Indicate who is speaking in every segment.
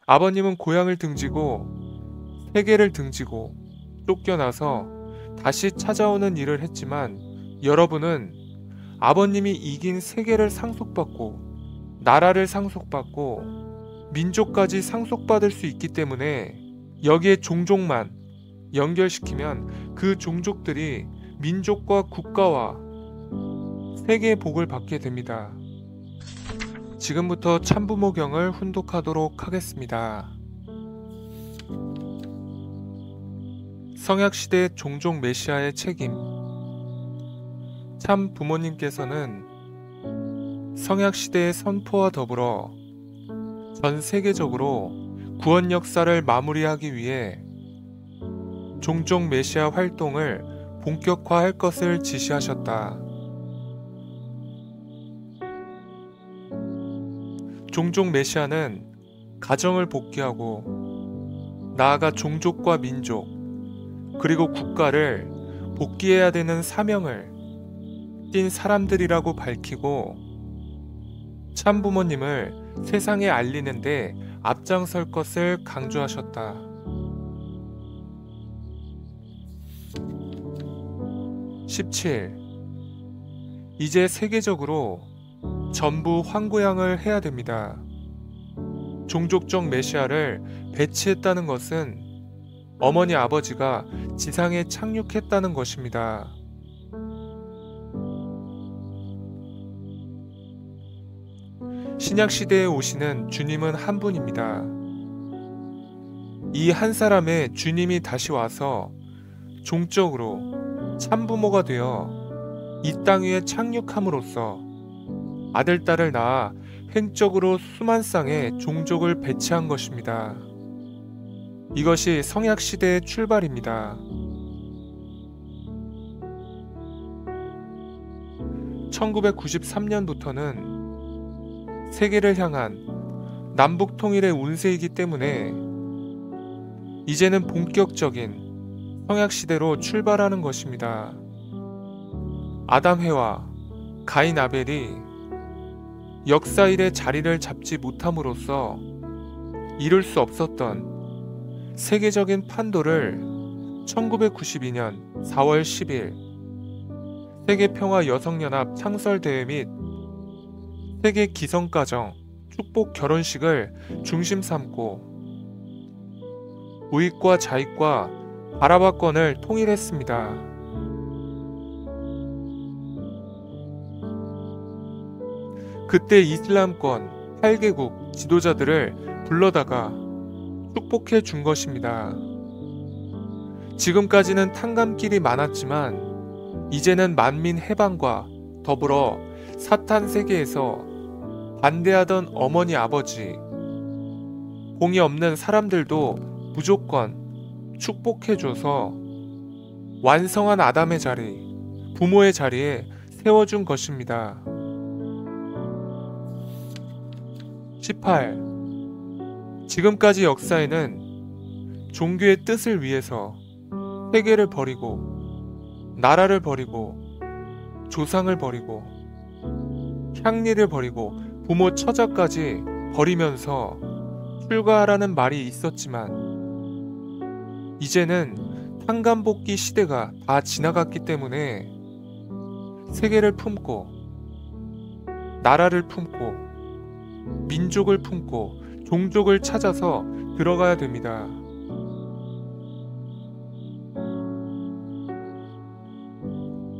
Speaker 1: 아버님은 고향을 등지고 세계를 등지고 쫓겨나서 다시 찾아오는 일을 했지만 여러분은 아버님이 이긴 세계를 상속받고 나라를 상속받고 민족까지 상속받을 수 있기 때문에 여기에 종족만 연결시키면 그 종족들이 민족과 국가와 세계의 복을 받게 됩니다. 지금부터 참부모경을 훈독하도록 하겠습니다. 성약시대 종족 메시아의 책임. 참 부모님께서는 성약시대의 선포와 더불어 전 세계적으로 구원 역사를 마무리하기 위해 종족 메시아 활동을 본격화할 것을 지시하셨다. 종족 메시아는 가정을 복귀하고 나아가 종족과 민족 그리고 국가를 복귀해야 되는 사명을 띈 사람들이라고 밝히고 참부모님을 세상에 알리는데 앞장설 것을 강조하셨다. 17. 이제 세계적으로 전부 환고양을 해야 됩니다. 종족적 메시아를 배치했다는 것은 어머니 아버지가 지상에 착륙했다는 것입니다. 신약시대에 오시는 주님은 한 분입니다. 이 한 사람의 주님이 다시 와서 종적으로 참부모가 되어 이 땅 위에 착륙함으로써 아들, 딸을 낳아 횡적으로 수만 쌍의 종족을 배치한 것입니다. 이것이 성약시대의 출발입니다. 1993년부터는 세계를 향한 남북 통일의 운세이기 때문에 이제는 본격적인 성약시대로 출발하는 것입니다. 아담해와 가인 아벨이 역사 일에 자리를 잡지 못함으로써 이룰 수 없었던 세계적인 판도를 1992년 4월 10일 세계평화 여성연합 창설대회 및 세계 기성가정 축복 결혼식을 중심 삼고 우익과 좌익과 아라바권을 통일했습니다. 그때 이슬람권 8개국 지도자들을 불러다가 축복해 준 것입니다. 지금까지는 탕감길이 많았지만 이제는 만민 해방과 더불어 사탄 세계에서 반대하던 어머니 아버지, 공이 없는 사람들도 무조건 축복해줘서 완성한 아담의 자리, 부모의 자리에 세워준 것입니다. 18. 지금까지 역사에는 종교의 뜻을 위해서 세계를 버리고 나라를 버리고 조상을 버리고 향리를 버리고 부모 처자까지 버리면서 출가하라는 말이 있었지만 이제는 탕감복귀 시대가 다 지나갔기 때문에 세계를 품고 나라를 품고 민족을 품고 종족을 찾아서 들어가야 됩니다.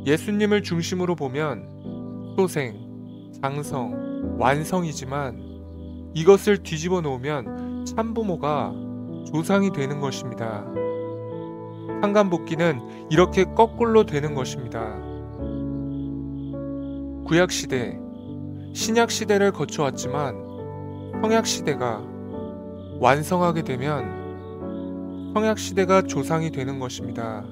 Speaker 1: 예수님을 중심으로 보면 소생, 장성, 완성이지만 이것을 뒤집어 놓으면 참부모가 조상이 되는 것입니다. 탕감복귀는 이렇게 거꾸로 되는 것입니다. 구약시대, 신약시대를 거쳐왔지만 성약시대가 완성하게 되면 성약시대가 조상이 되는 것입니다.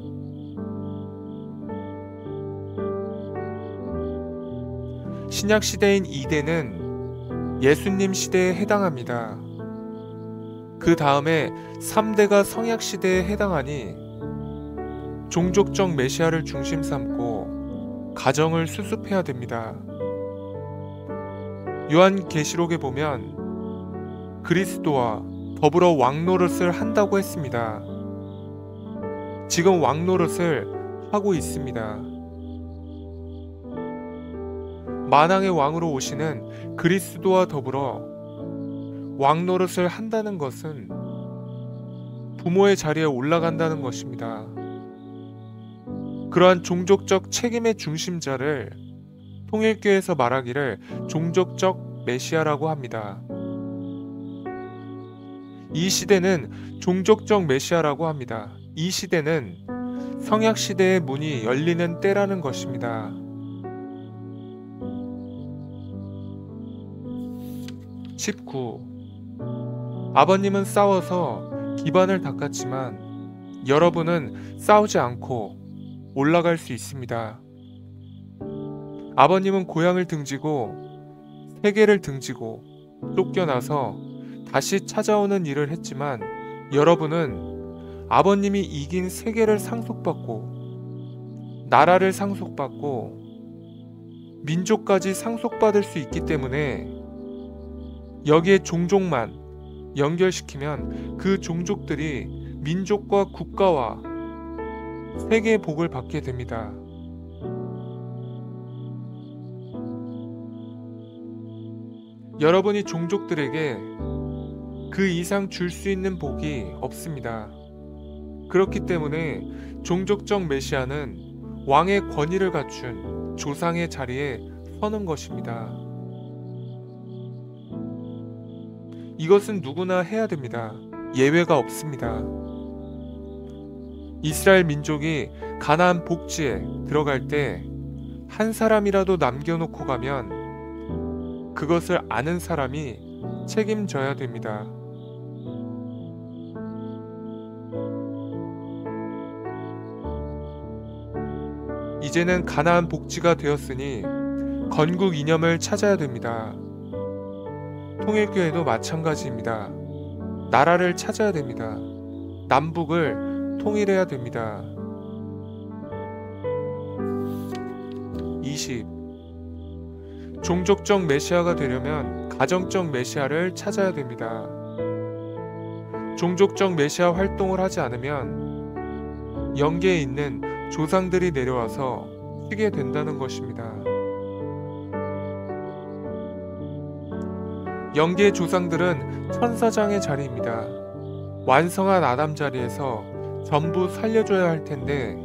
Speaker 1: 신약시대인 이대는 예수님 시대에 해당합니다. 그 다음에 3대가 성약시대에 해당하니 종족적 메시아를 중심 삼고 가정을 수습해야 됩니다. 요한계시록에 보면 그리스도와 더불어 왕노릇을 한다고 했습니다. 지금 왕노릇을 하고 있습니다. 만왕의 왕으로 오시는 그리스도와 더불어 왕노릇을 한다는 것은 부모의 자리에 올라간다는 것입니다. 그러한 종족적 책임의 중심자를 통일교에서 말하기를 종족적 메시아라고 합니다. 이 시대는 종족적 메시아라고 합니다. 이 시대는 성약시대의 문이 열리는 때라는 것입니다. 19. 아버님은 싸워서 기반을 닦았지만 여러분은 싸우지 않고 올라갈 수 있습니다. 아버님은 고향을 등지고 세계를 등지고 쫓겨나서 다시 찾아오는 일을 했지만 여러분은 아버님이 이긴 세계를 상속받고 나라를 상속받고 민족까지 상속받을 수 있기 때문에 여기에 종족만 연결시키면 그 종족들이 민족과 국가와 세계의 복을 받게 됩니다. 여러분이 종족들에게 그 이상 줄 수 있는 복이 없습니다. 그렇기 때문에 종족적 메시아는 왕의 권위를 갖춘 조상의 자리에 서는 것입니다. 이것은 누구나 해야 됩니다. 예외가 없습니다. 이스라엘 민족이 가나안 복지에 들어갈 때 한 사람이라도 남겨놓고 가면 그것을 아는 사람이 책임져야 됩니다. 이제는 가나안 복지가 되었으니 건국 이념을 찾아야 됩니다. 통일교회도 마찬가지입니다. 나라를 찾아야 됩니다. 남북을 통일해야 됩니다. 20. 종족적 메시아가 되려면 가정적 메시아를 찾아야 됩니다. 종족적 메시아 활동을 하지 않으면 영계에 있는 조상들이 내려와서 쉬게 된다는 것입니다. 영계의 조상들은 천사장의 자리입니다. 완성한 아담 자리에서 전부 살려줘야 할 텐데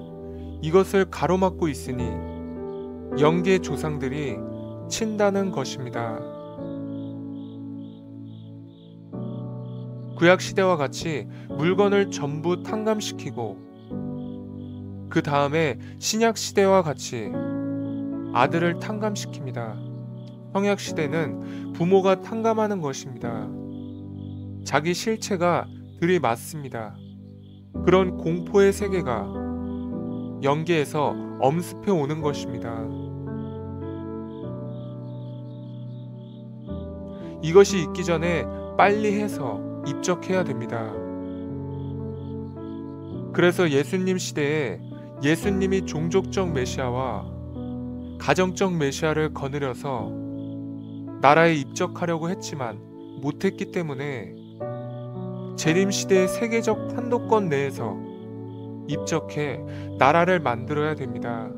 Speaker 1: 이것을 가로막고 있으니 영계의 조상들이 친다는 것입니다. 구약시대와 같이 물건을 전부 탕감시키고 그 다음에 신약시대와 같이 아들을 탕감시킵니다. 성약시대는 부모가 탕감하는 것입니다. 자기 실체가 들이맞습니다. 그런 공포의 세계가 영계에서 엄습해 오는 것입니다. 이것이 있기 전에 빨리 해서 입적해야 됩니다. 그래서 예수님 시대에 예수님이 종족적 메시아와 가정적 메시아를 거느려서 나라에 입적하려고 했지만 못했기 때문에 재림시대의 세계적 판도권 내에서 입적해 나라를 만들어야 됩니다.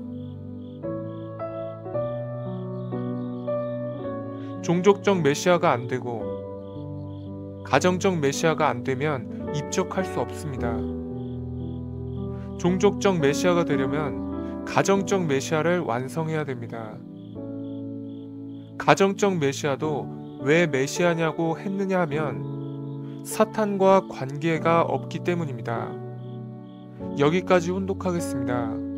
Speaker 1: 종족적 메시아가 안 되고 가정적 메시아가 안 되면 입적할 수 없습니다. 종족적 메시아가 되려면 가정적 메시아를 완성해야 됩니다. 가정적 메시아도 왜 메시아냐고 했느냐 하면 사탄과 관계가 없기 때문입니다. 여기까지 혼독하겠습니다.